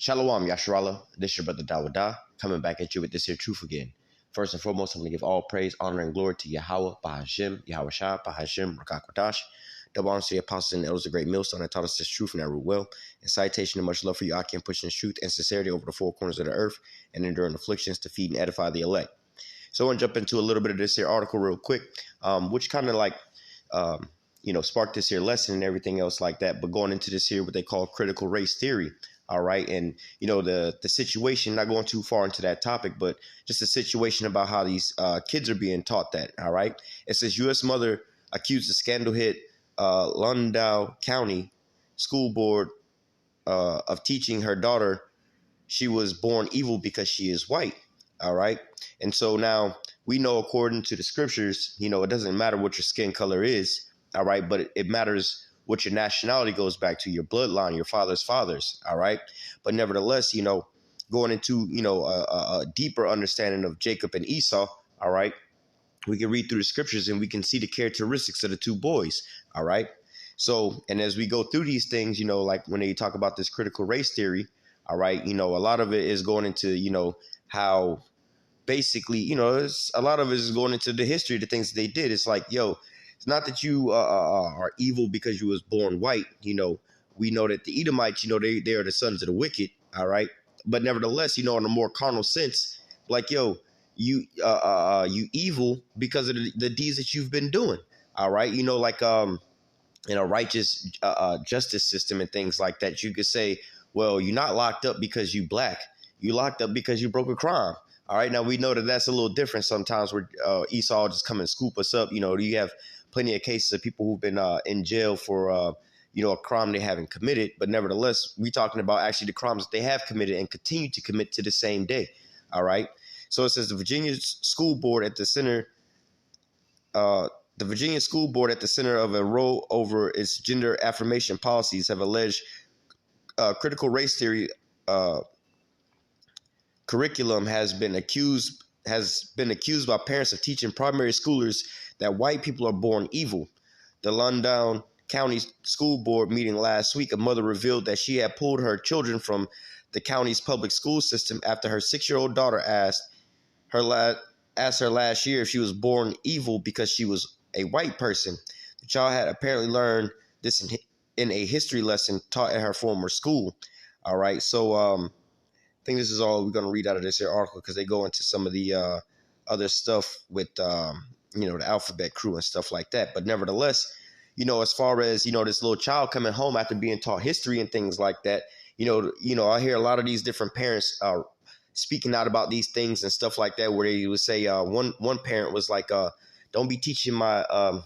Shalom, Yasharallah. This your brother Dawada, coming back at you with this here truth again. First and foremost, I'm going to give all praise, honor, and glory to Yahweh, Bahashim, Yahweh Shah, Bahashim, Rakakwadash. Double honor to the apostles and elders, the great millstone that taught us this truth and that root well. And citation and much love for you, Akim, pushing truth and sincerity over the four corners of the earth and enduring afflictions to feed and edify the elect. So I want to jump into a little bit of this here article real quick, which kind of like, sparked this here lesson and everything else like that. But going into this here, what they call critical race theory. All right. And, the situation, not going too far into that topic, but just a situation about how these kids are being taught that. All right. It says U.S. mother accused the scandal hit Loudoun County School Board of teaching her daughter she was born evil because she is white. All right. And so now we know, according to the scriptures, it doesn't matter what your skin color is. All right. But it matters what your nationality goes back to, your bloodline, your father's fathers. All right. But nevertheless, going into, a deeper understanding of Jacob and Esau. All right. We can read through the scriptures and we can see the characteristics of the two boys. All right. So, and as we go through these things, like when they talk about this critical race theory. All right. A lot of it is going into, how basically, a lot of it is going into the history of the things that they did. It's like, it's not that you are evil because you was born white. We know that the Edomites, they are the sons of the wicked. All right. But nevertheless, in a more carnal sense, like, you evil because of the deeds that you've been doing. All right. Like in a righteous justice system and things like that, you could say, well, you're not locked up because you black. You locked up because you broke a crime. All right. Now, we know that that's a little different sometimes where Esau just come and scoop us up. You have plenty of cases of people who've been in jail for, a crime they haven't committed. But nevertheless, we're talking about actually the crimes that they have committed and continue to commit to the same day. All right. So it says the Virginia School Board at the center. The Virginia School Board at the center of a row over its gender affirmation policies have alleged critical race theory curriculum has been accused by parents of teaching primary schoolers that white people are born evil. The Loudoun County School Board meeting last week, a mother revealed that she had pulled her children from the county's public school system after her 6-year-old daughter asked her last year if she was born evil because she was a white person. The child had apparently learned this in a history lesson taught at her former school. All right. So I think this is all we're going to read out of this here article because they go into some of the other stuff with, the alphabet crew and stuff like that. But nevertheless, as far as, this little child coming home after being taught history and things like that, I hear a lot of these different parents speaking out about these things and stuff like that, where they would say one parent was like, don't be teaching my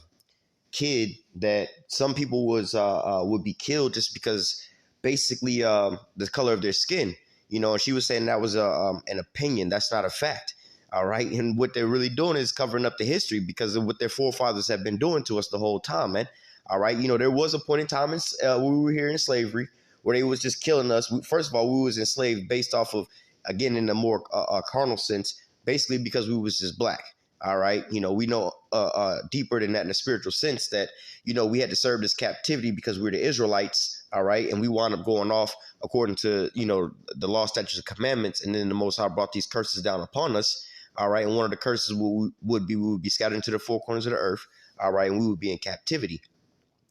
kid that some people would be killed just because basically the color of their skin. And she was saying that was an opinion. That's not a fact. All right. And what they're really doing is covering up the history because of what their forefathers have been doing to us the whole time, man. All right. There was a point in time we were here in slavery where they was just killing us. First of all, we was enslaved based off of, again, in a more carnal sense, basically because we was just black. All right. We know deeper than that in a spiritual sense that, we had to serve this captivity because we're the Israelites. All right. And we wound up going off according to, the law, statutes, and commandments. And then the Most High brought these curses down upon us. All right. And one of the curses we would be scattered into the four corners of the earth. All right. And we would be in captivity.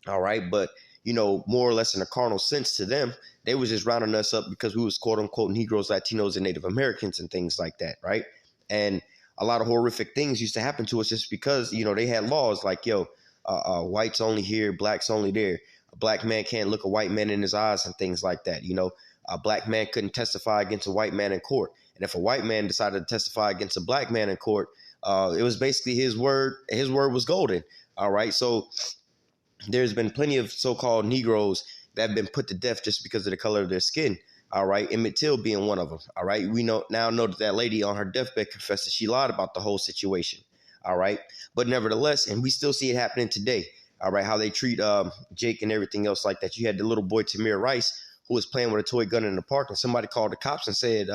All right. But, more or less in a carnal sense to them, they was just rounding us up because we was quote unquote Negroes, Latinos, and Native Americans and things like that. Right. And a lot of horrific things used to happen to us just because, they had laws like, whites only here, blacks only there. A black man can't look a white man in his eyes and things like that. A black man couldn't testify against a white man in court. And if a white man decided to testify against a black man in court, it was basically his word. His word was golden. All right. So there's been plenty of so-called Negroes that have been put to death just because of the color of their skin. All right. Emmett Till being one of them. All right. We know that lady on her deathbed confessed that she lied about the whole situation. All right. But nevertheless, and we still see it happening today. All right. How they treat Jake and everything else like that. You had the little boy Tamir Rice who was playing with a toy gun in the park, and somebody called the cops and said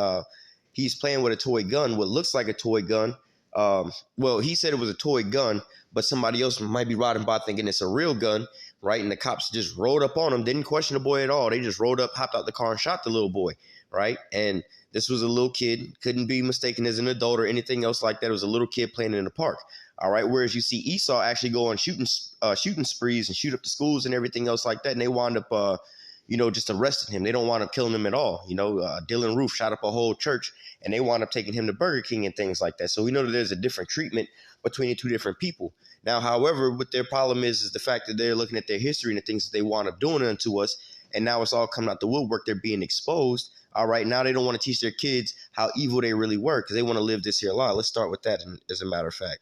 he's playing with a toy gun, what looks like a toy gun. Well, he said it was a toy gun, but somebody else might be riding by thinking it's a real gun. Right. And the cops just rode up on him, didn't question the boy at all. They just rode up, hopped out the car and shot the little boy. right? And this was a little kid, couldn't be mistaken as an adult or anything else like that. It was a little kid playing in the park. All right. Whereas you see Esau actually go on shooting sprees and shoot up the schools and everything else like that. And they wind up, just arresting him. They don't wind up killing him at all. Dylan Roof shot up a whole church and they wind up taking him to Burger King and things like that. So we know that there's a different treatment between the two different people. Now, however, what their problem is the fact that they're looking at their history and the things that they wind up doing unto us. And now it's all coming out the woodwork. They're being exposed. All right. Now they don't want to teach their kids how evil they really were because they want to live this here lie. Let's start with that, as a matter of fact.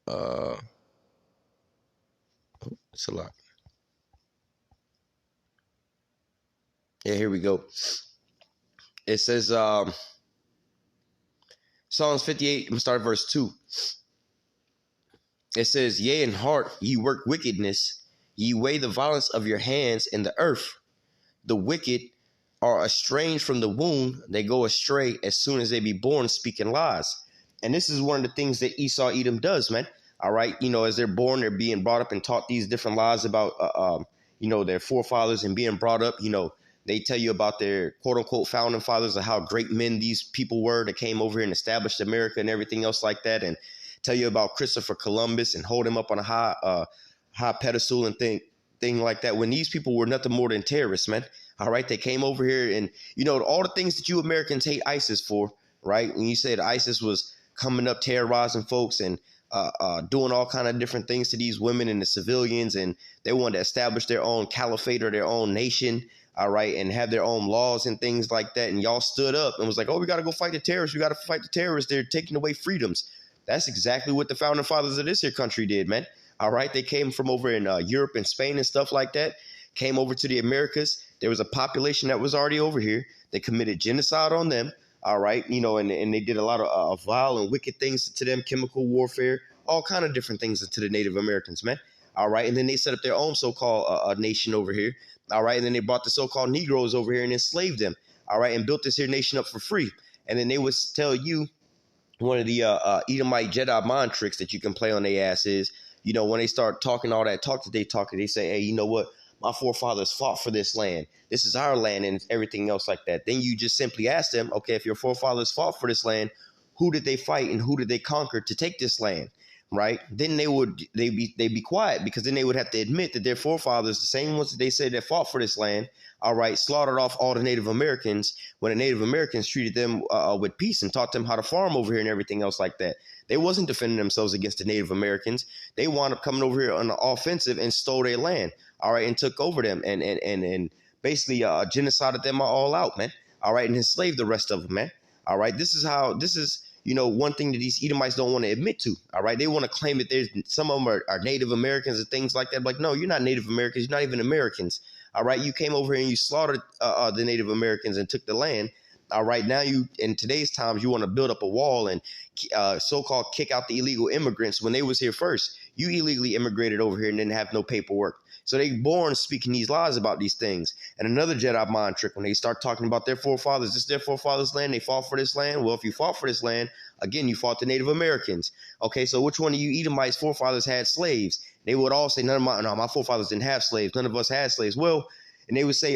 Uh, it's a lot. Yeah, here we go. It says, Psalms 58, I'm going to start at verse 2. It says, yea, in heart ye work wickedness, ye weigh the violence of your hands in the earth. The wicked are estranged from the womb, they go astray as soon as they be born, speaking lies. And this is one of the things that Esau Edom does, man. All right, as they're born, they're being brought up and taught these different lies about, their forefathers and being brought up. They tell you about their quote unquote founding fathers and how great men these people were that came over here and established America and everything else like that, and tell you about Christopher Columbus and hold him up on a high pedestal and thing like that. When these people were nothing more than terrorists, man. All right, they came over here and all the things that you Americans hate ISIS for, right? When you said ISIS was coming up terrorizing folks and doing all kind of different things to these women and the civilians, and they wanted to establish their own caliphate or their own nation, all right, and have their own laws and things like that. And y'all stood up and was like, oh, we got to go fight the terrorists. We got to fight the terrorists. They're taking away freedoms. That's exactly what the founding fathers of this here country did, man. All right, they came from over in Europe and Spain and stuff like that, came over to the Americas. There was a population that was already over here. They committed genocide on them. All right, and they did a lot of vile and wicked things to them, chemical warfare, all kind of different things to the Native Americans, man. All right, and then they set up their own so-called nation over here. All right, and then they brought the so-called Negroes over here and enslaved them. All right, and built this here nation up for free. And then they would tell you one of the Edomite Jedi mind tricks that you can play on their ass is, when they start talking all that talk that they talk, they say, hey, you know what? My forefathers fought for this land. This is our land and everything else like that. Then you just simply ask them, okay, if your forefathers fought for this land, who did they fight and who did they conquer to take this land? Right? Then they'd be quiet, because then they would have to admit that their forefathers, the same ones that they said that fought for this land, all right, slaughtered off all the Native Americans when the Native Americans treated them with peace and taught them how to farm over here and everything else like that. They wasn't defending themselves against the Native Americans. They wound up coming over here on the offensive and stole their land, all right, and took over them and basically genocided them all out, man. All right, and enslaved the rest of them, man. All right, this is one thing that these Edomites don't want to admit to. All right, they want to claim that there's some of them are Native Americans and things like that. Like, no, you're not Native Americans. You're not even Americans. All right, you came over here and you slaughtered the Native Americans and took the land. All right, now in today's times, you want to build up a wall and so-called kick out the illegal immigrants when they was here first. You illegally immigrated over here and didn't have no paperwork. So they born speaking these lies about these things. And another Jedi mind trick, when they start talking about their forefathers, this is their forefathers' land, they fought for this land. Well, if you fought for this land, again, you fought the Native Americans. Okay, so which one of you Edomites' forefathers had slaves? They would all say, my forefathers didn't have slaves. None of us had slaves. Well, and they would say,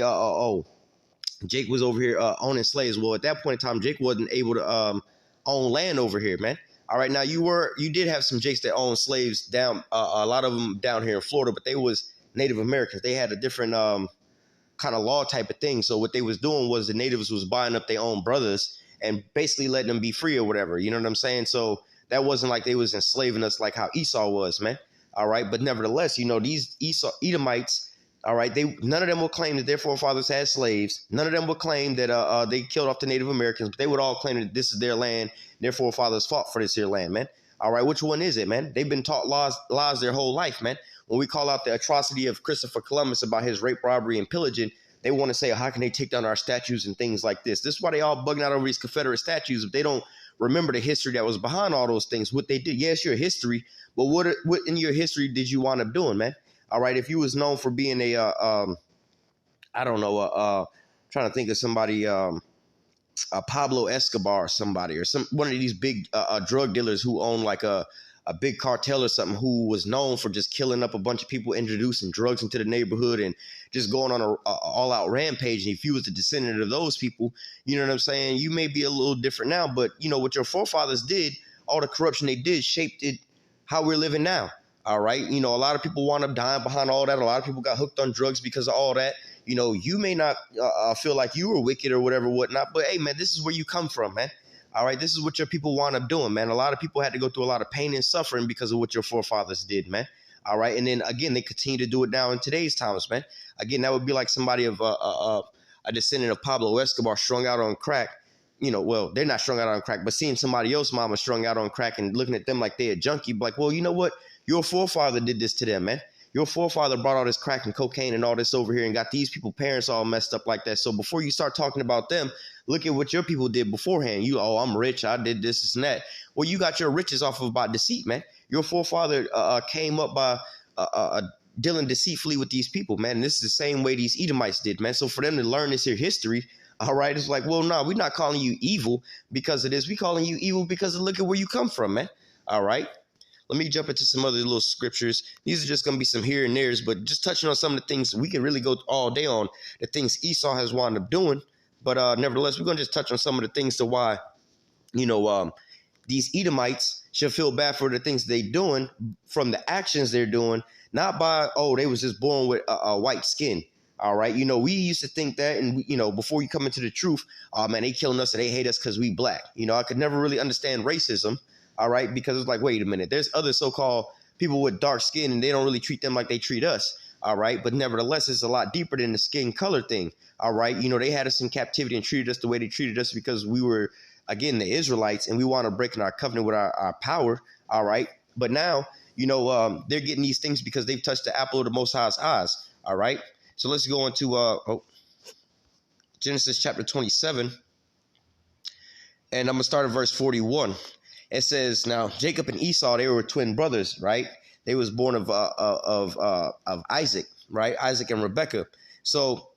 Jake was over here owning slaves. Well, at that point in time, Jake wasn't able to own land over here, man. All right, now you did have some Jakes that owned slaves down, a lot of them down here in Florida, but they was Native Americans. They had a different kind of law type of thing. So what they was doing was the natives was buying up their own brothers and basically letting them be free or whatever. You know what I'm saying? So that wasn't like they was enslaving us like how Esau was, man. All right, but nevertheless, these Edomites, all right, none of them will claim that their forefathers had slaves. None of them will claim that they killed off the Native Americans, but they would all claim that this is their land. Their forefathers fought for this here land, man. All right, which one is it, man? They've been taught lies their whole life, man. When we call out the atrocity of Christopher Columbus about his rape, robbery, and pillaging, they want to say, how can they take down our statues and things like this? This is why they all bugging out over these Confederate statues if they don't remember the history that was behind all those things, what they did. Yes, your history, but what in your history did you wind up doing, man? All right, if you was known for being trying to think of somebody, Pablo Escobar or somebody, or one of these big drug dealers who own like a big cartel or something, who was known for just killing up a bunch of people, introducing drugs into the neighborhood, and just going on a all-out rampage. And if you was a descendant of those people, you know what I'm saying, you may be a little different now, but you know what your forefathers did, all the corruption they did shaped it how we're living now. All right, you know, a lot of people wound up dying behind all that. A lot of people got hooked on drugs because of all that. You know, you may not feel like you were wicked or whatever, whatnot, but hey, man, this is where you come from, man. All right, this is what your people wound up doing, man. A lot of people had to go through a lot of pain and suffering because of what your forefathers did, man. All right, and then again, they continue to do it now in today's times, man. Again, that would be like somebody of a descendant of Pablo Escobar strung out on crack. You know, well, they're not strung out on crack, but seeing somebody else mama strung out on crack and looking at them like they're a junkie, like, well, you know what? Your forefather did this to them, man. Your forefather brought all this crack and cocaine and all this over here and got these people parents all messed up like that. So before you start talking about them, look at what your people did beforehand. You, oh, I'm rich, I did this and that. Well, you got your riches off of by deceit, man. Your forefather came up by dealing deceitfully with these people, man. And this is the same way these Edomites did, man. So for them to learn this here history, all right, it's like, well, no, we're not calling you evil because of this. We're calling you evil because of look at where you come from, man. All right. Let me jump into some other little scriptures. These are just going to be some here and there's, but just touching on some of the things we can really go all day on, the things Esau has wound up doing. But nevertheless, we're going to just touch on some of the things to why, you know, these Edomites should feel bad for the things they're doing from the actions they're doing, not by, oh, they was just born with a white skin. All right. You know, we used to think that, and, you know, before you come into the truth, oh, man, they killing us and they hate us because we black. You know, I could never really understand racism. All right, because it's like, wait a minute, there's other so-called people with dark skin and they don't really treat them like they treat us. All right, but nevertheless, it's a lot deeper than the skin color thing. All right, you know, they had us in captivity and treated us the way they treated us because we were, again, the Israelites, and we want to break in our covenant with our power. All right, but now, you know, they're getting these things because they've touched the apple of the Most High's eyes. All right, so let's go into Genesis chapter 27, and I'm gonna start at verse 41. It says, now Jacob and Esau, they were twin brothers, right? They was born of Isaac, right? Isaac and Rebekah. So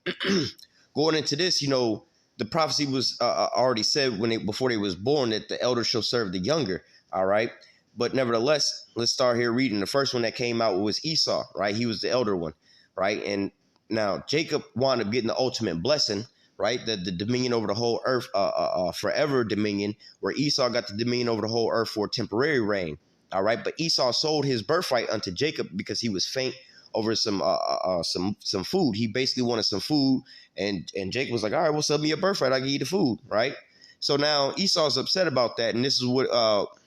going into this, you know, the prophecy was already said before they was born that the elder shall serve the younger. All right. But nevertheless, let's start here reading. The first one that came out was Esau, right? He was the elder one, right? And now Jacob wound up getting the ultimate blessing, right? The dominion over the whole earth, forever dominion, where Esau got the dominion over the whole earth for a temporary reign. All right. But Esau sold his birthright unto Jacob because he was faint over some food. He basically wanted some food. And Jacob was like, all right, well, sell me your birthright. I can eat the food. Right. So now Esau's upset about that. And this is what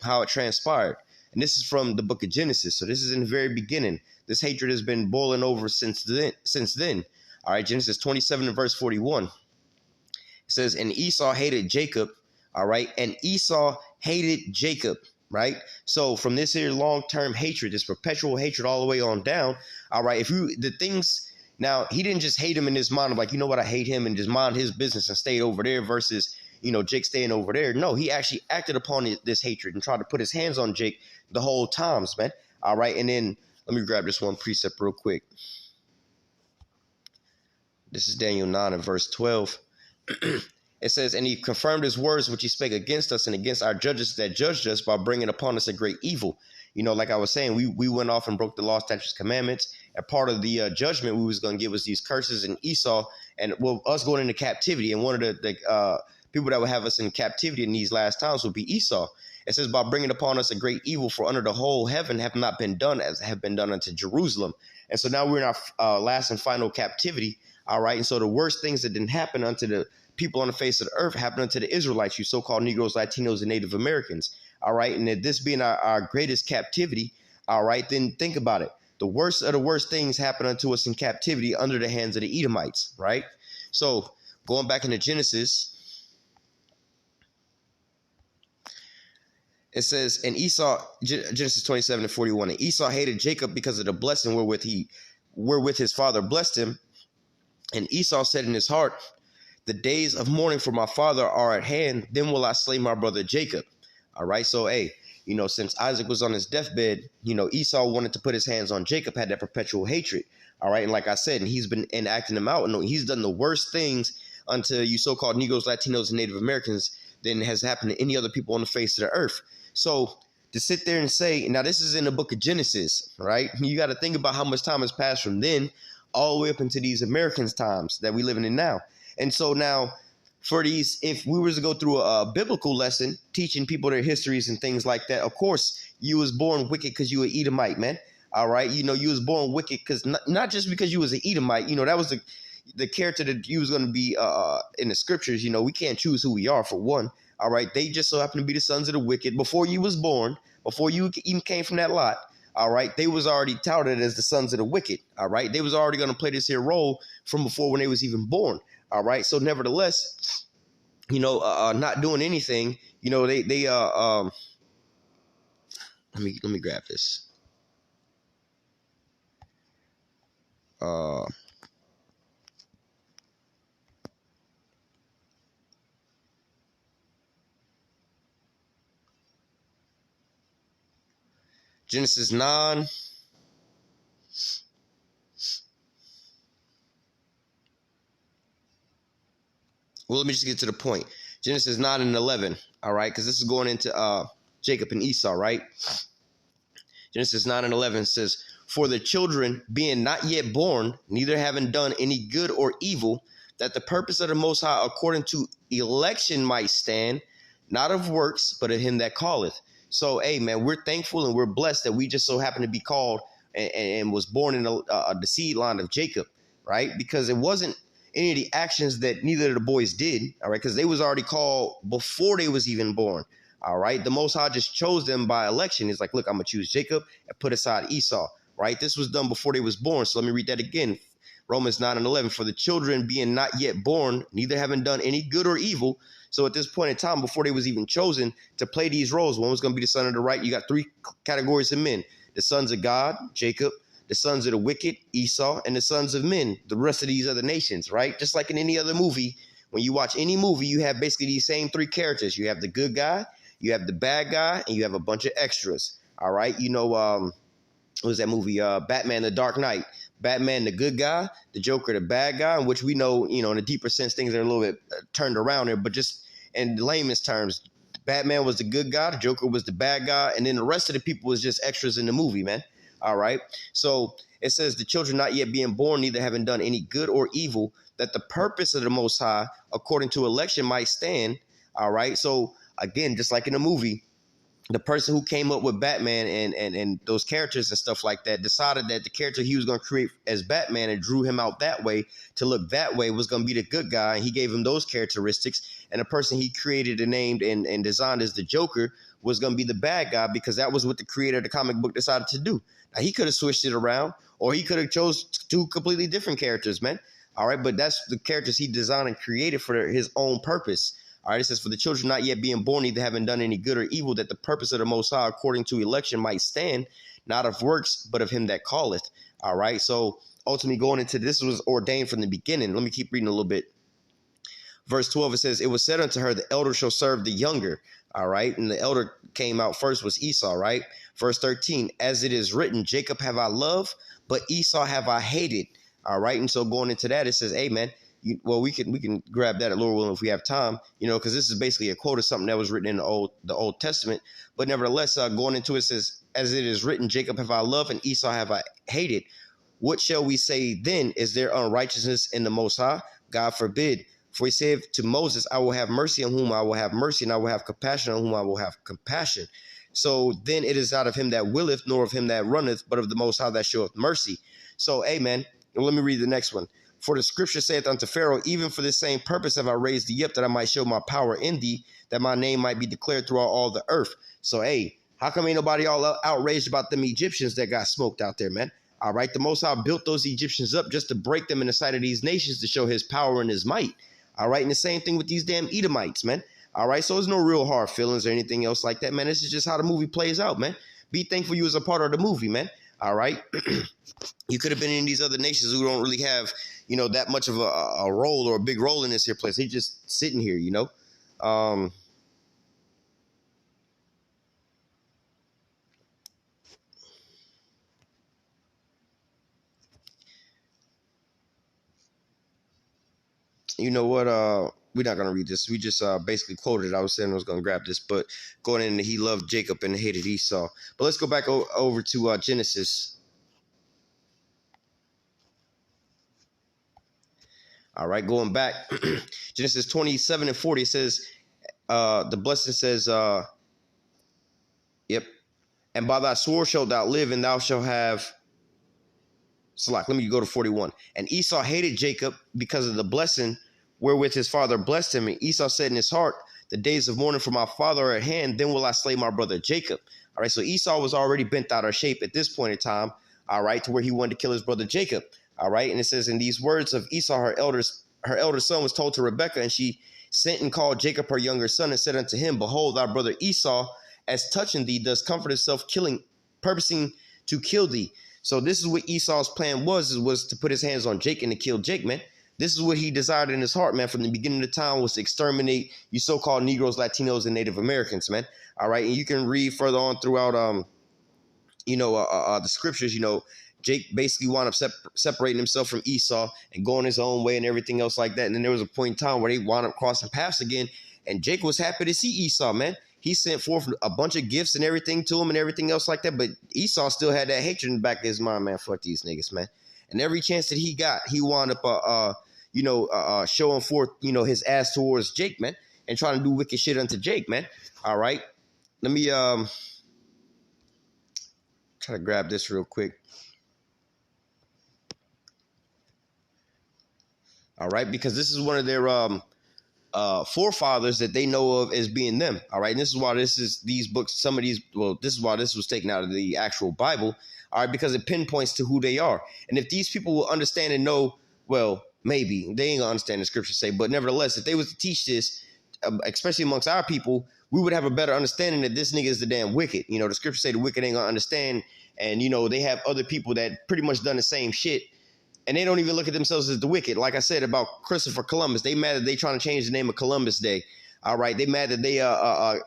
how it transpired. And this is from the book of Genesis. So this is in the very beginning. This hatred has been boiling over since then. All right. Genesis 27 and verse 41. It says, and Esau hated Jacob, all right, and Esau hated Jacob, right? So from this here long-term hatred, this perpetual hatred all the way on down, all right, now he didn't just hate him in his mind of like, you know what, I hate him and just mind his business and stay over there versus, you know, Jake staying over there. No, he actually acted upon this hatred and tried to put his hands on Jake the whole times, man, all right? And then let me grab this one precept real quick. This is Daniel 9 and verse 12. It says, and he confirmed his words which he spake against us and against our judges that judged us by bringing upon us a great evil. You know, like I was saying, we went off and broke the law, statutes, commandments. And part of the judgment we was going to get was these curses and Esau and us going into captivity. And one of the people that would have us in captivity in these last times would be Esau. It says, by bringing upon us a great evil, for under the whole heaven have not been done as have been done unto Jerusalem. And so now we're in our last and final captivity. All right. And so the worst things that didn't happen unto the people on the face of the earth happened unto the Israelites, you so-called Negroes, Latinos, and Native Americans. All right. And that this being our greatest captivity. All right. Then think about it. The worst of the worst things happen unto us in captivity under the hands of the Edomites. Right. So going back into Genesis, it says, and Esau, Genesis 27 and 41, and Esau hated Jacob because of the blessing wherewith his father blessed him. And Esau said in his heart, the days of mourning for my father are at hand. Then will I slay my brother Jacob. All right. So, hey, you know, since Isaac was on his deathbed, you know, Esau wanted to put his hands on Jacob, had that perpetual hatred. All right. And like I said, and he's been enacting them out. And he's done the worst things unto you so-called Negroes, Latinos, and Native Americans than has happened to any other people on the face of the earth. So to sit there and say, now this is in the book of Genesis, right? You got to think about how much time has passed from then all the way up into these Americans times that we living in now. And so now for these, if we were to go through a biblical lesson, teaching people their histories and things like that, of course, you was born wicked because you were Edomite, man. All right. You know, you was born wicked because not just because you was an Edomite, you know, that was the character that you was going to be in the scriptures. You know, we can't choose who we are, for one. All right. They just so happen to be the sons of the wicked. Before you was born, before you even came from that lot, all right, they was already touted as the sons of the wicked. All right. They was already going to play this here role from before when they was even born. All right. So nevertheless, you know, not doing anything, you know, let me grab this. Genesis 9. Well, let me just get to the point. Genesis 9 and 11. All right, because this is going into Jacob and Esau, right? Genesis 9 and 11 says, for the children being not yet born, neither having done any good or evil, that the purpose of the Most High according to election might stand, not of works, but of him that calleth. So, hey, man, we're thankful and we're blessed that we just so happen to be called and was born in the seed line of Jacob, right? Because it wasn't any of the actions that neither of the boys did, all right? Because they was already called before they was even born, all right? The Most High just chose them by election. He's like, look, I'm going to choose Jacob and put aside Esau, right? This was done before they was born. So let me read that again. Romans 9 and 11, for the children being not yet born, neither having done any good or evil. So at this point in time, before they was even chosen to play these roles, one was going to be the son of the right. You got three categories of men: the sons of God, Jacob; the sons of the wicked, Esau; and the sons of men, the rest of these other nations, right? Just like in any other movie, when you watch any movie, you have basically these same three characters. You have the good guy, you have the bad guy, and you have a bunch of extras, all right? You know, what was that movie? Batman, The Dark Knight. Batman, the good guy, the Joker, the bad guy, in which we know, you know, in a deeper sense, things are a little bit turned around there. But just in layman's terms, Batman was the good guy, the Joker was the bad guy, and then the rest of the people was just extras in the movie, man. All right. So it says the children not yet being born, neither having done any good or evil, that the purpose of the Most High, according to election, might stand. All right. So again, just like in the movie, the person who came up with Batman and those characters and stuff like that decided that the character he was going to create as Batman and drew him out that way to look that way was going to be the good guy. And he gave him those characteristics. And the person he created and named and designed as the Joker was going to be the bad guy, because that was what the creator of the comic book decided to do. Now, he could have switched it around, or he could have chose two completely different characters, man. All right. But that's the characters he designed and created for his own purpose. All right, it says, for the children not yet being born, neither having done any good or evil, that the purpose of the Most High according to election might stand, not of works, but of him that calleth. All right, so ultimately going into this was ordained from the beginning. Let me keep reading a little bit. Verse 12, it says, it was said unto her, the elder shall serve the younger. All right, and the elder came out first was Esau, right? Verse 13, as it is written, Jacob have I loved, but Esau have I hated. All right, and so going into that, it says, hey, man, well, we can grab that at Lord willing if we have time, you know, because this is basically a quote of something that was written in the Old Testament. But nevertheless, going into it says, as it is written, Jacob have I loved and Esau have I hated. What shall we say then? Is there unrighteousness in the Most High? God forbid. For he said to Moses, I will have mercy on whom I will have mercy, and I will have compassion on whom I will have compassion. So then it is not of him that willeth, nor of him that runneth, but of the Most High that showeth mercy. So, amen. Let me read the next one. For the scripture saith unto Pharaoh, even for this same purpose have I raised thee up, that I might show my power in thee, that my name might be declared throughout all the earth. So, hey, how come ain't nobody all outraged about them Egyptians that got smoked out there, man? All right, the Most High built those Egyptians up just to break them in the sight of these nations to show his power and his might. All right, and the same thing with these damn Edomites, man. All right, so there's no real hard feelings or anything else like that, man. This is just how the movie plays out, man. Be thankful you was a part of the movie, man. All right. You could have been in these other nations who don't really have, you know, that much of a role or a big role in this here place. They're just sitting here, you know. you know what? We're not gonna read this. We just basically quoted it. I was saying I was gonna grab this, but going in, he loved Jacob and hated Esau. But let's go back over to Genesis. All right, going back, Genesis 27 and 40, it says, the blessing says, yep, and by thy sword shalt thou live, and thou shalt have, let me go to 41. And Esau hated Jacob because of the blessing wherewith his father blessed him. And Esau said in his heart, the days of mourning for my father are at hand, then will I slay my brother Jacob. All right, so Esau was already bent out of shape at this point in time, all right, to where he wanted to kill his brother Jacob. All right, and it says, in these words of Esau, her elder son was told to Rebekah, and she sent and called Jacob her younger son, and said unto him, behold, thy brother Esau, as touching thee, does comfort himself, purposing to kill thee. So this is what Esau's plan was to put his hands on Jake and to kill Jake, man. This is what he desired in his heart, man, from the beginning of time, was to exterminate you so-called Negroes, Latinos, and Native Americans, man. All right, and you can read further on throughout, the scriptures. Jake basically wound up separating himself from Esau and going his own way and everything else like that. And then there was a point in time where they wound up crossing paths again, and Jake was happy to see Esau, man. He sent forth a bunch of gifts and everything to him and everything else like that. But Esau still had that hatred in the back of his mind, man. Fuck these niggas, man. And every chance that he got, he wound up, showing forth, his ass towards Jake, man, and trying to do wicked shit unto Jake, man. All right. Let me try to grab this real quick. This is one of their forefathers that they know of as being them. All right. And this is why this is why this was taken out of the actual Bible. All right. Because it pinpoints to who they are. And if these people will understand and know, well, maybe they ain't gonna understand the scriptures say, but nevertheless, if they was to teach this, especially amongst our people, we would have a better understanding that this nigga is the damn wicked. The scriptures say the wicked ain't gonna understand. And, they have other people that pretty much done the same shit. And they don't even look at themselves as the wicked. Like I said about Christopher Columbus, they mad that they trying to change the name of Columbus Day. All right, they mad that they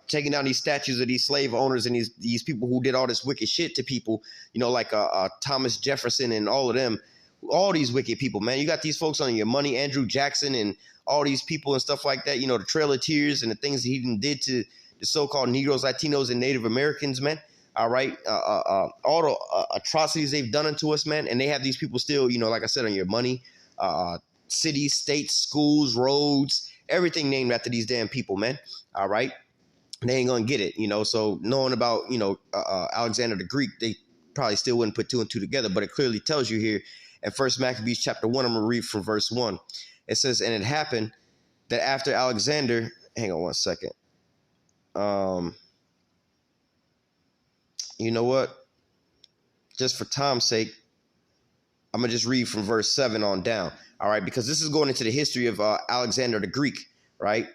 taking down these statues of these slave owners and these people who did all this wicked shit to people. Like Thomas Jefferson and all of them, all these wicked people, man. You got these folks on your money, Andrew Jackson and all these people and stuff like that. The Trail of Tears and the things that he did to the so-called Negroes, Latinos, and Native Americans, man. All right. All the atrocities they've done unto us, man. And they have these people still, like I said, on your money, cities, states, schools, roads, everything named after these damn people, man. All right. They ain't going to get it, So knowing about, Alexander the Greek, they probably still wouldn't put two and two together. But it clearly tells you here in 1 Maccabees chapter 1, I'm going to read from verse 1. It says, and it happened that after Alexander, hang on one second. You know what? Just for time's sake, I'm going to just read from verse 7 on down. All right, because this is going into the history of Alexander the Greek, right?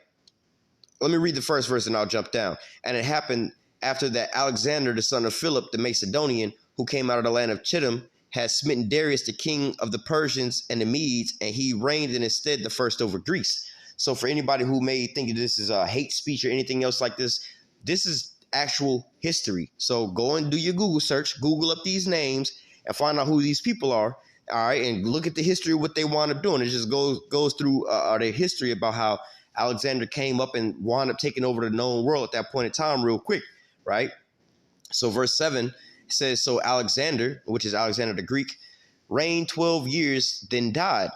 Let me read the first verse and I'll jump down. And it happened after that Alexander, the son of Philip, the Macedonian, who came out of the land of Chittim, had smitten Darius, the king of the Persians and the Medes, and he reigned in his stead the first over Greece. So for anybody who may think this is a hate speech or anything else like this, this is actual history. So go and do your Google search, Google up these names and find out who these people are. All right. And look at the history of what they wound up doing. It just goes through their history about how Alexander came up and wound up taking over the known world at that point in time real quick. Right. So verse 7 says, so Alexander, which is Alexander the Greek, reigned 12 years, then died.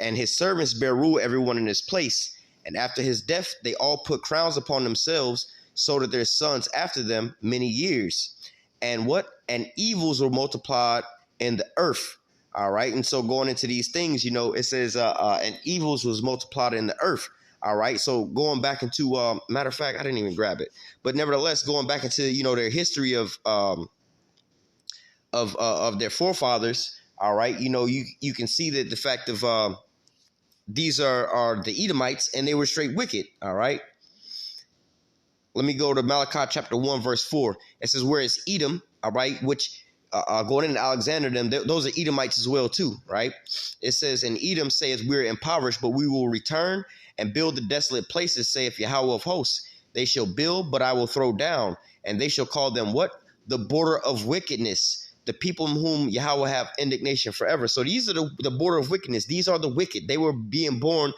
And his servants bare rule everyone in his place. And after his death, they all put crowns upon themselves, so that their sons after them many years. And evils were multiplied in the earth. All right. And so going into these things, it says, and evils was multiplied in the earth. All right. So going back into, matter of fact, I didn't even grab it, but nevertheless, going back into, their history of their forefathers. All right. You can see that the fact of, these are the Edomites, and they were straight wicked. All right. Let me go to Malachi chapter 1, verse 4. It says, whereas Edom, all right, which going into Alexander, those are Edomites as well, too, right? It says, and Edom saith, we're impoverished, but we will return and build the desolate places, saith Yahweh of hosts. They shall build, but I will throw down, and they shall call them what? The border of wickedness. the people whom Yahweh will have indignation forever. So these are the border of wickedness. These are the wicked. They were being born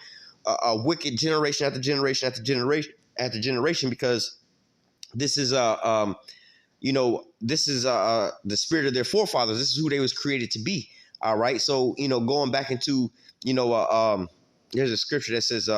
a wicked generation after generation after generation after generation, because this is this is the spirit of their forefathers. This is who they was created to be. All right. So, going back into, there's a scripture that says,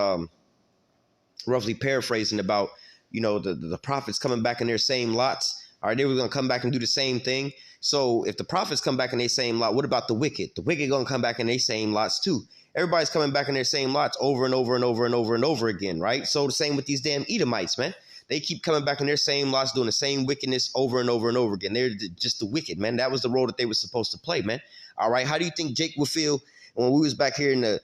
roughly paraphrasing, about, the prophets coming back in their same lots. All right. They were going to come back and do the same thing. So if the prophets come back in their same lot, what about the wicked? The wicked going to come back in their same lots too. Everybody's coming back in their same lots over and over and over and over and over again. Right. So the same with these damn Edomites, man. They keep coming back in their same lots, doing the same wickedness over and over and over again. They're just the wicked, man. That was the role that they were supposed to play, man. All right. How do you think Jake would feel when we was back here in the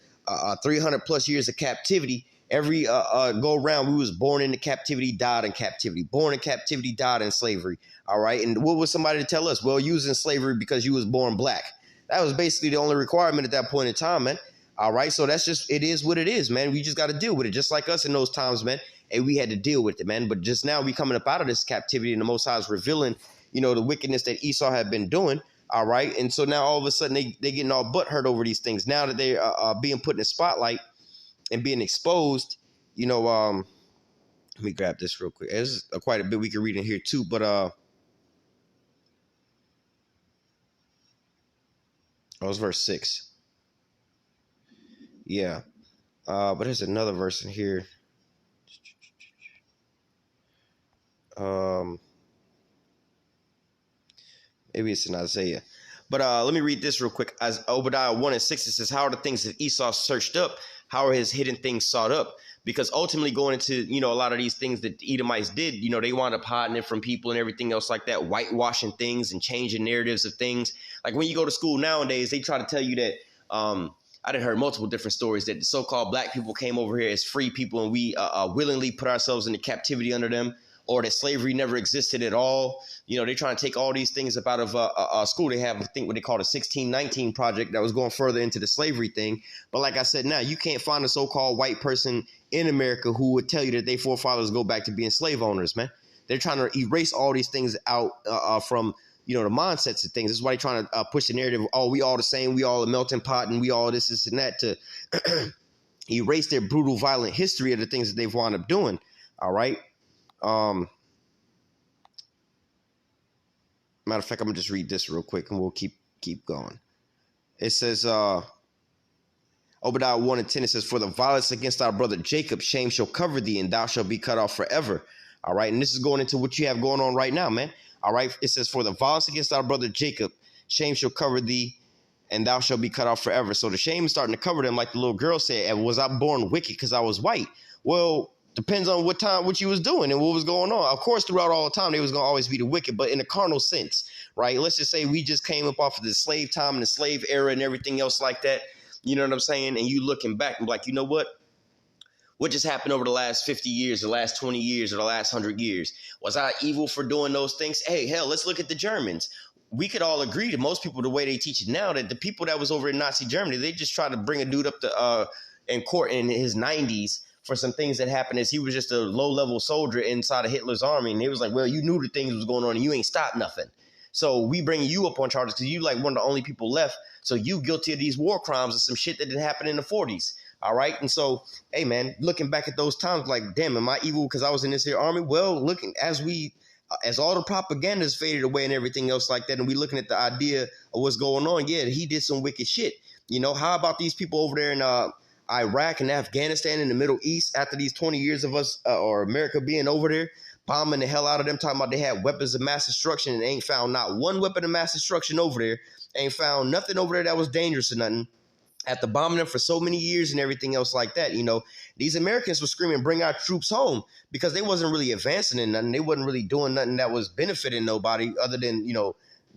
300 plus years of captivity? Every go around, we was born into captivity, died in captivity. Born in captivity, died in slavery. All right. And what was somebody to tell us? Well, you was in slavery because you was born black. That was basically the only requirement at that point in time, man. All right. So that's just, it is what it is, man. We just got to deal with it. Just like us in those times, man. And we had to deal with it, man. But just now we coming up out of this captivity, and the Most High is revealing, the wickedness that Esau had been doing. All right. And so now all of a sudden they getting all butt hurt over these things. Now that they are being put in the spotlight and being exposed, let me grab this real quick. There's quite a bit we can read in here too, but it's verse 6. Yeah. But there's another verse in here. Maybe it's in Isaiah. But let me read this real quick. As Obadiah 1:6, it says, how are the things that Esau searched up? How are his hidden things sought up? Because ultimately going into, a lot of these things that the Edomites did, they wound up hiding it from people and everything else like that, whitewashing things and changing narratives of things. Like when you go to school nowadays, they try to tell you that, I done heard multiple different stories that the so-called black people came over here as free people and we willingly put ourselves into captivity under them, or that slavery never existed at all. They're trying to take all these things up out of school. They have, I think, what they call the 1619 project that was going further into the slavery thing. But like I said, now you can't find a so-called white person in America who would tell you that their forefathers go back to being slave owners, man. They're trying to erase all these things out from, the mindsets of things. This is why they're trying to push the narrative, oh, we all the same, we all a melting pot, and we all this and that, to erase their brutal, violent history of the things that they've wound up doing. All right. Matter of fact, I'm gonna just read this real quick and we'll keep going. It says, Obadiah 1:10, it says, for the violence against our brother Jacob, shame shall cover thee, and thou shalt be cut off forever. All right. And this is going into what you have going on right now, man. All right. It says, for the violence against our brother Jacob, shame shall cover thee, and thou shalt be cut off forever. So the shame is starting to cover them, like the little girl said, was I born wicked because I was white? Well, depends on what you was doing and what was going on. Of course, throughout all the time, they was going to always be the wicked, but in a carnal sense, right? Let's just say we just came up off of the slave time and the slave era and everything else like that. You know what I'm saying? And you looking back and like, you know what? What just happened over the last 50 years, the last 20 years, or the last 100 years? Was I evil for doing those things? Hey, hell, let's look at the Germans. We could all agree, to most people, the way they teach it now, that the people that was over in Nazi Germany, they just tried to bring a dude up to in court in his 90s for some things that happened, as he was just a low-level soldier inside of Hitler's army. And they was like, well, you knew the things was going on and you ain't stopped nothing. So we bring you up on charges because you like one of the only people left. So you guilty of these war crimes and some shit that didn't happen in the 40s. All right. And so, hey, man, looking back at those times, like, damn, am I evil because I was in this here army? Well, looking as all the propaganda's faded away and everything else like that, and we looking at the idea of what's going on, yeah, he did some wicked shit. How about these people over there in Iraq and Afghanistan in the Middle East after these 20 years of us or America being over there, bombing the hell out of them, talking about they had weapons of mass destruction, and ain't found not one weapon of mass destruction over there, ain't found nothing over there that was dangerous or nothing. After bombing them for so many years and everything else like that, these Americans were screaming, bring our troops home, because they wasn't really advancing in nothing. They wasn't really doing nothing that was benefiting nobody other than,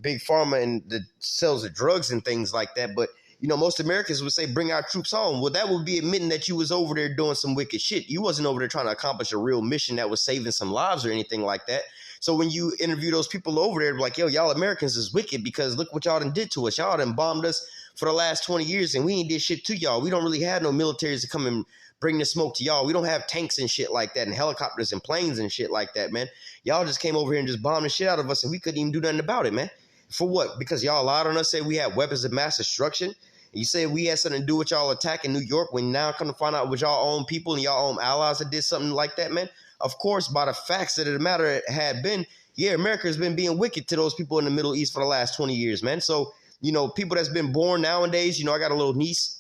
big pharma and the sales of drugs and things like that. But, most Americans would say, bring our troops home. Well, that would be admitting that you was over there doing some wicked shit. You wasn't over there trying to accomplish a real mission that was saving some lives or anything like that. So when you interview those people over there, like, yo, y'all Americans is wicked because look what y'all done did to us. Y'all done bombed us for the last 20 years and we ain't did shit to y'all. We don't really have no militaries to come and bring the smoke to y'all. We don't have tanks and shit like that and helicopters and planes and shit like that, man. Y'all just came over here and just bombed the shit out of us and we couldn't even do nothing about it, man. For what? Because y'all lied on us, say we had weapons of mass destruction. You say we had something to do with y'all attacking New York, when now come to find out it was y'all own people and y'all own allies that did something like that, man. Of course, by the facts that the matter had been, yeah, America has been being wicked to those people in the Middle East for the last 20 years, man. So, people that's been born nowadays, I got a little niece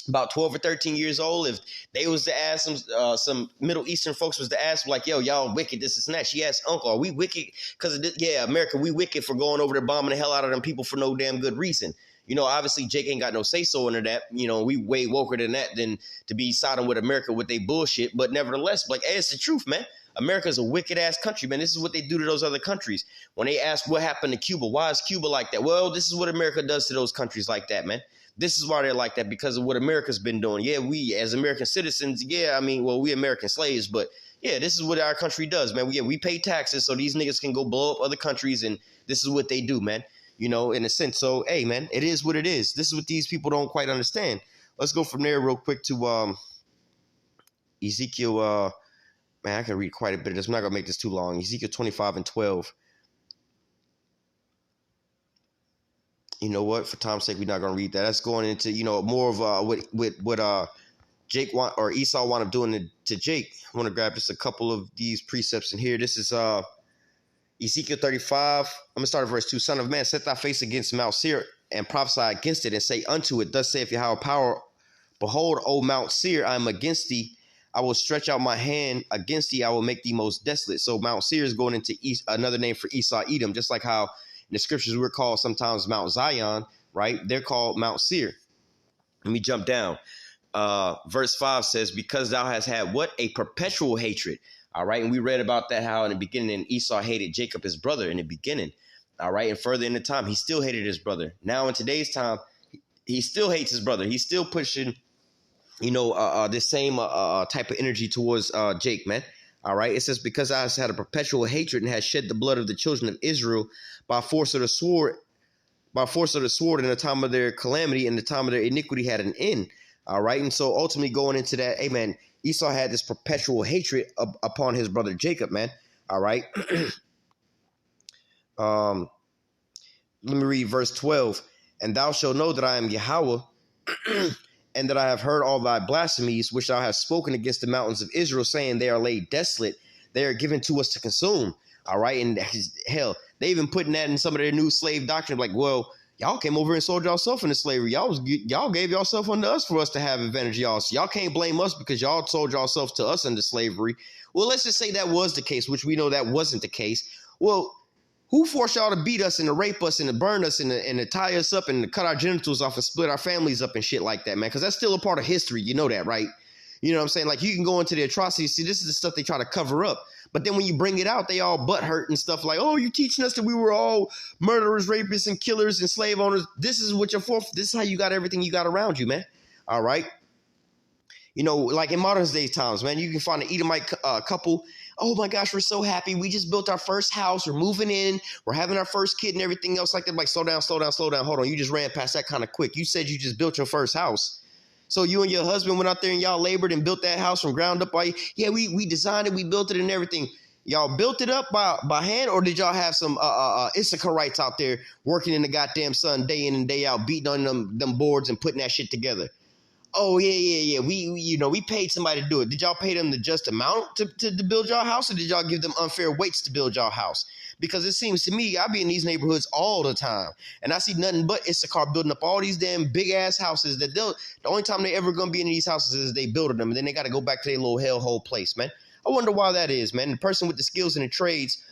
about 12 or 13 years old. If they was to ask some Middle Eastern folks was to ask, like, yo, y'all wicked, this and that. She asked, uncle, are we wicked? Because, yeah, America, we wicked for going over there bombing the hell out of them people for no damn good reason. Obviously Jake ain't got no say-so into that. We way woker than that than to be siding with America with they bullshit. But nevertheless, like, hey, it's the truth, man. America's a wicked-ass country, man. This is what they do to those other countries. When they ask what happened to Cuba, why is Cuba like that? Well, this is what America does to those countries like that, man. This is why they're like that, because of what America's been doing. Yeah, we as American citizens, we American slaves, but yeah, this is what our country does, man. We pay taxes so these niggas can go blow up other countries, and this is what they do, man. In a sense. So, hey, man, it is what it is. This is what these people don't quite understand. Let's go from there real quick to Ezekiel. Man, I can read quite a bit of this. I'm not going to make this too long. Ezekiel 25:12. You know what? For time's sake, we're not going to read that. That's going into, more of what Jake or Esau wound up doing to Jake. I want to grab just a couple of these precepts in here. This is Ezekiel 35. I'm going to start at verse 2. Son of man, set thy face against Mount Seir and prophesy against it and say unto it, thus saith Yahweh power, behold, O Mount Seir, I am against thee. I will stretch out my hand against thee. I will make thee most desolate. So Mount Seir is going into another name for Esau, Edom, just like how in the scriptures we're called sometimes Mount Zion, right? They're called Mount Seir. Let me jump down. Verse 5 says, because thou hast had what? A perpetual hatred. All right. And we read about that, how in the beginning Esau hated Jacob, his brother, in the beginning. All right. And further in the time, he still hated his brother. Now in today's time, he still hates his brother. He's still pushing, this same type of energy towards Jake, man. All right. It says, because I has had a perpetual hatred and has shed the blood of the children of Israel by force of the sword, in the time of their calamity and the time of their iniquity had an end. All right. And so ultimately going into that, amen, Esau had this perpetual hatred upon his brother Jacob, man. All right. Let me read verse 12. And thou shalt know that I am Yahweh, and that I have heard all thy blasphemies, which thou hast spoken against the mountains of Israel, saying they are laid desolate. They are given to us to consume. All right. And hell, they even putting that in some of their new slave doctrine. Like, well, y'all came over and sold yourself into slavery. Y'all gave yourself unto us for us to have advantage of y'all. So y'all can't blame us because y'all sold yourself to us into slavery. Well, let's just say that was the case, which we know that wasn't the case. Well, who forced y'all to beat us and to rape us and to burn us and to tie us up and to cut our genitals off and split our families up and shit like that, man? Because that's still a part of history. You know that, right? You know what I'm saying? Like, you can go into the atrocities. See, this is the stuff they try to cover up. But then when you bring it out, they all butthurt and stuff like, oh, you teaching us that we were all murderers, rapists, and killers and slave owners. This is what this is how you got everything you got around you, man. All right. Like in modern day times, man, you can find an Edomite couple. Oh my gosh, we're so happy. We just built our first house. We're moving in. We're having our first kid and everything else like that. Like, slow down. Hold on. You just ran past that kind of quick. You said you just built your first house. So you and your husband went out there and y'all labored and built that house from ground up. Yeah, we designed it, we built it and everything. Y'all built it up by hand, or did y'all have some Issacharites out there working in the goddamn sun day in and day out, beating on them boards and putting that shit together? Oh, yeah. We paid somebody to do it. Did y'all pay them the just amount to build y'all house, or did y'all give them unfair weights to build y'all house? Because it seems to me, I be in these neighborhoods all the time, and I see nothing but Issachar building up all these damn big-ass houses that the only time they ever going to be in these houses is they building them, and then they got to go back to their little hellhole place, man. I wonder why that is, man. The person with the skills and the trades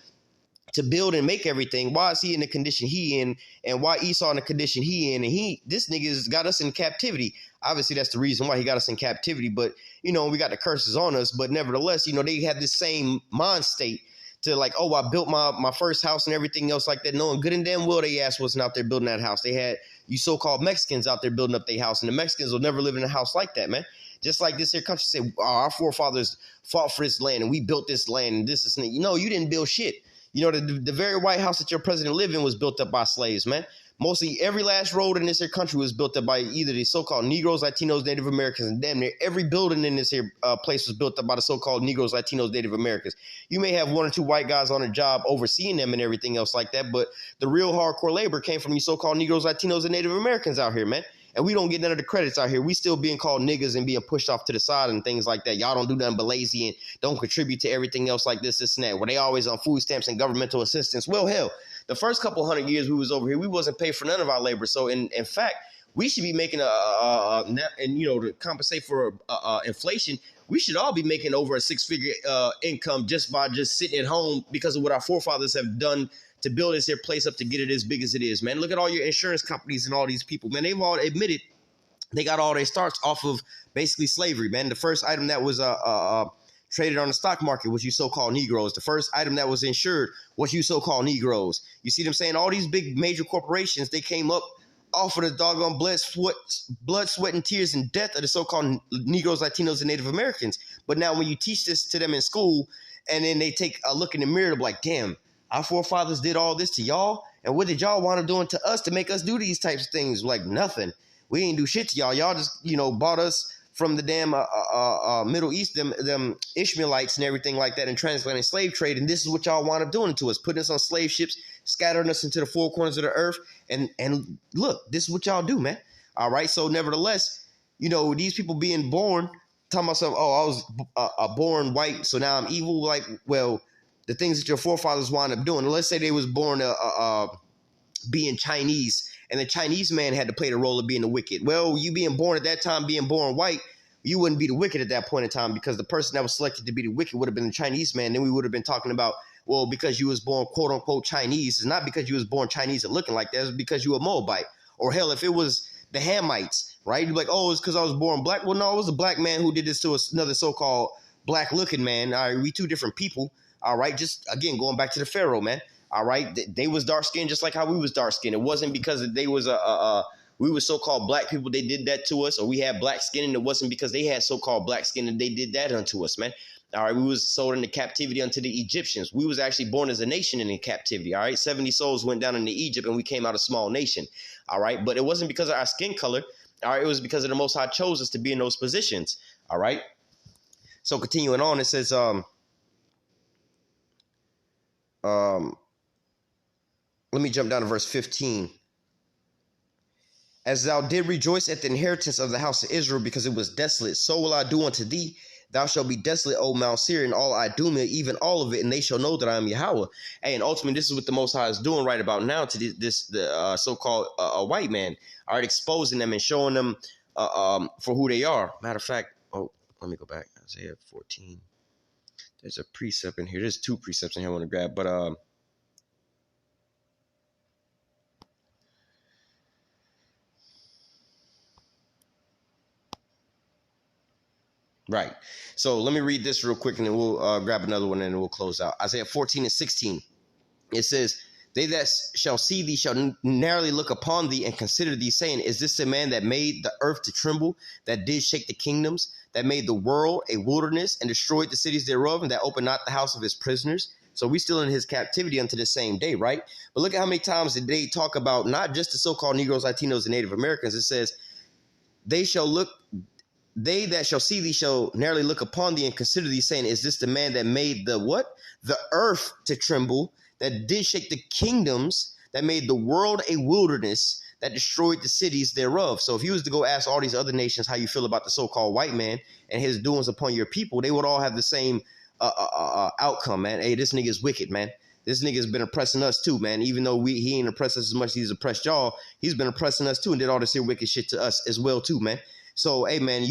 to build and make everything, why is he in the condition he in, and why Esau in the condition he in, and this nigga's got us in captivity. Obviously, that's the reason why he got us in captivity, but, we got the curses on us, but nevertheless, they have this same mind state to like, oh, I built my first house and everything else like that, knowing good and damn well they ass wasn't out there building that house. They had you so-called Mexicans out there building up their house, and the Mexicans will never live in a house like that, man. Just like this here country said, our forefathers fought for this land and we built this land and this is, you didn't build shit. The very White House that your president lived in was built up by slaves, man. Mostly every last road in this here country was built up by either the so-called Negroes, Latinos, Native Americans, and damn near every building in this here place was built up by the so-called Negroes, Latinos, Native Americans. You may have one or two white guys on a job overseeing them and everything else like that, but the real hardcore labor came from these so-called Negroes, Latinos, and Native Americans out here, man. And we don't get none of the credits out here. We still being called niggas and being pushed off to the side and things like that. Y'all don't do nothing but lazy and don't contribute to everything else like this and that. Where they always on food stamps and governmental assistance. Well, hell, the first couple 100 years we was over here, we wasn't paid for none of our labor. So in fact, we should be making to compensate for inflation, we should all be making over a six-figure income just by just sitting at home because of what our forefathers have done to build this here place up to get it as big as it is, man. Look at all your insurance companies and all these people, man. They've all admitted they got all their starts off of basically slavery, man. The first item that was traded on the stock market was you so-called Negroes. The first item that was insured was you so-called Negroes. You see what I'm saying? All these big major corporations, they came up off of the doggone blood, sweat, and tears and death of the so-called Negroes, Latinos, and Native Americans. But now when you teach this to them in school and then they take a look in the mirror, they're like, damn, our forefathers did all this to y'all, and what did y'all wind up doing to us to make us do these types of things? Like nothing. We ain't do shit to y'all. Y'all just, bought us from the damn Middle East, them Ishmaelites and everything like that, and transatlantic slave trade, and this is what y'all wind up doing to us, putting us on slave ships, scattering us into the four corners of the earth, and look, this is what y'all do, man. All right, so nevertheless, these people being born, talking about something, I was born white, so now I'm evil. Like, well, the things that your forefathers wound up doing. Let's say they was born being Chinese, and the Chinese man had to play the role of being the wicked. Well, you being born at that time, being born white, you wouldn't be the wicked at that point in time because the person that was selected to be the wicked would have been the Chinese man. Then we would have been talking about, well, because you was born quote unquote Chinese. It's not because you was born Chinese and looking like that. It's because you a Moabite. Or hell, if it was the Hamites, right? You'd be like, oh, it's because I was born black. Well, no, it was a black man who did this to another so-called black looking man. All right, we two different people. All right, just again going back to the Pharaoh, man. All right, they was dark skinned just like how we was dark skinned. It wasn't because they was we were so-called black people they did that to us, or we had black skin, and it wasn't because they had so-called black skin and they did that unto us, man. All right, we was sold into captivity unto the Egyptians. We was actually born as a nation and in captivity. All right, 70 souls went down into Egypt and we came out a small nation. All right, but it wasn't because of our skin color. All right, it was because of the Most High chose us to be in those positions. All right, so continuing on, it says let me jump down to verse 15. As thou did rejoice at the inheritance of the house of Israel, because it was desolate, so will I do unto thee. Thou shalt be desolate, O Mount Seir, and all Idumea, even all of it, and they shall know that I am Yahweh. And ultimately, this is what the Most High is doing right about now to the so-called white man. All right, exposing them and showing them for who they are. Matter of fact, let me go back. Isaiah 14. There's a precept in here. There's two precepts in here I want to grab, but right. So let me read this real quick and then we'll grab another one and then we'll close out. Isaiah 14 and 16. It says, they that shall see thee shall narrowly look upon thee and consider thee, saying, is this the man that made the earth to tremble, that did shake the kingdoms, that made the world a wilderness and destroyed the cities thereof, and that opened not the house of his prisoners? So we still in his captivity unto the same day, right? But look at how many times did they talk about not just the so-called Negroes, Latinos, and Native Americans. It says, they that shall see thee shall narrowly look upon thee and consider thee, saying, is this the man that made the what? The earth to tremble, that did shake the kingdoms, that made the world a wilderness, that destroyed the cities thereof. So if you was to go ask all these other nations how you feel about the so-called white man and his doings upon your people, they would all have the same outcome, man. Hey, this nigga is wicked, man. This nigga's been oppressing us too, man. Even though he ain't oppressed us as much as he's oppressed y'all, he's been oppressing us too and did all this here wicked shit to us as well too, man. So, hey, man,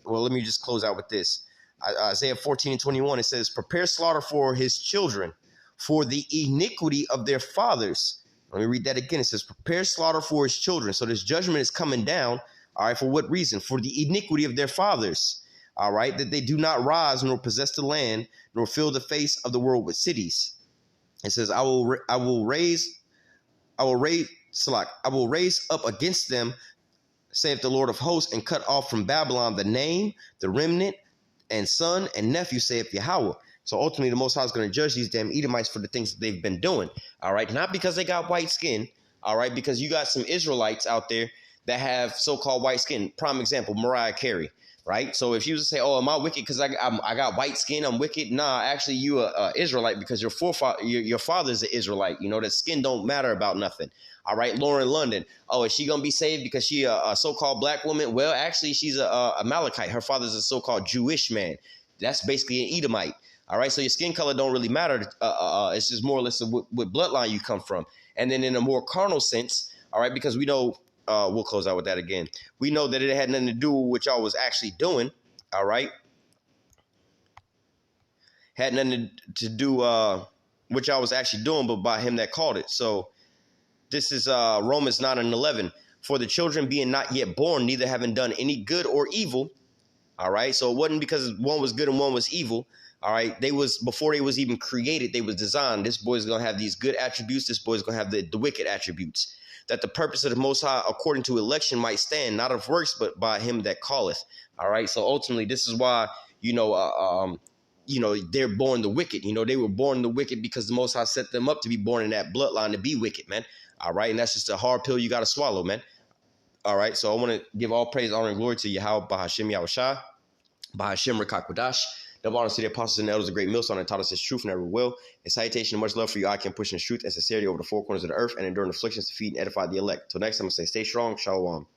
well, let me just close out with this. Isaiah 14 and 21, it says, prepare slaughter for his children, for the iniquity of their fathers. Let me read that again. It says, prepare slaughter for his children. So this judgment is coming down. All right, for what reason? For the iniquity of their fathers. All right, that they do not rise nor possess the land, nor fill the face of the world with cities. It says, I will raise up against them, saith the Lord of hosts, and cut off from Babylon the name, the remnant, and son and nephew, saith Yahweh. So ultimately, the Most High is going to judge these damn Edomites for the things that they've been doing. All right, not because they got white skin. All right, because you got some Israelites out there that have so-called white skin. Prime example, Mariah Carey. Right, so if you was to say, "Oh, am I wicked because I got white skin? I'm wicked." Nah, actually, you a Israelite because your father's an Israelite. You know that skin don't matter about nothing. All right, Lauren London. Oh, is she gonna be saved because she a so-called black woman? Well, actually, she's a Amalekite. Her father's a so-called Jewish man. That's basically an Edomite. All right, so your skin color don't really matter. It's just more or less what bloodline you come from. And then in a more carnal sense, all right, because we know. We'll close out with that again. We know that it had nothing to do with what y'all was actually doing. All right. Had nothing to do what y'all was actually doing, but by him that called it. So this is Romans 9:11. For the children being not yet born, neither having done any good or evil. All right. So it wasn't because one was good and one was evil. All right. They was before they was even created, they was designed. This boy's gonna have these good attributes. This boy's gonna have the wicked attributes. That the purpose of the Most High, according to election, might stand, not of works, but by him that calleth. All right. So ultimately, this is why, they're born the wicked. They were born the wicked because the Most High set them up to be born in that bloodline to be wicked, man. All right. And that's just a hard pill you got to swallow, man. All right. So I want to give all praise, honor, and glory to Yahweh, Bahashim Yahushua, Bahashim Rakakwadash. Double honor to the apostles and elders, a great millstone, and taught us his truth and every will. A salutation and much love for you. I can push in truth and sincerity over the four corners of the earth and enduring afflictions to feed and edify the elect. Till next time, I say stay strong. Shalom.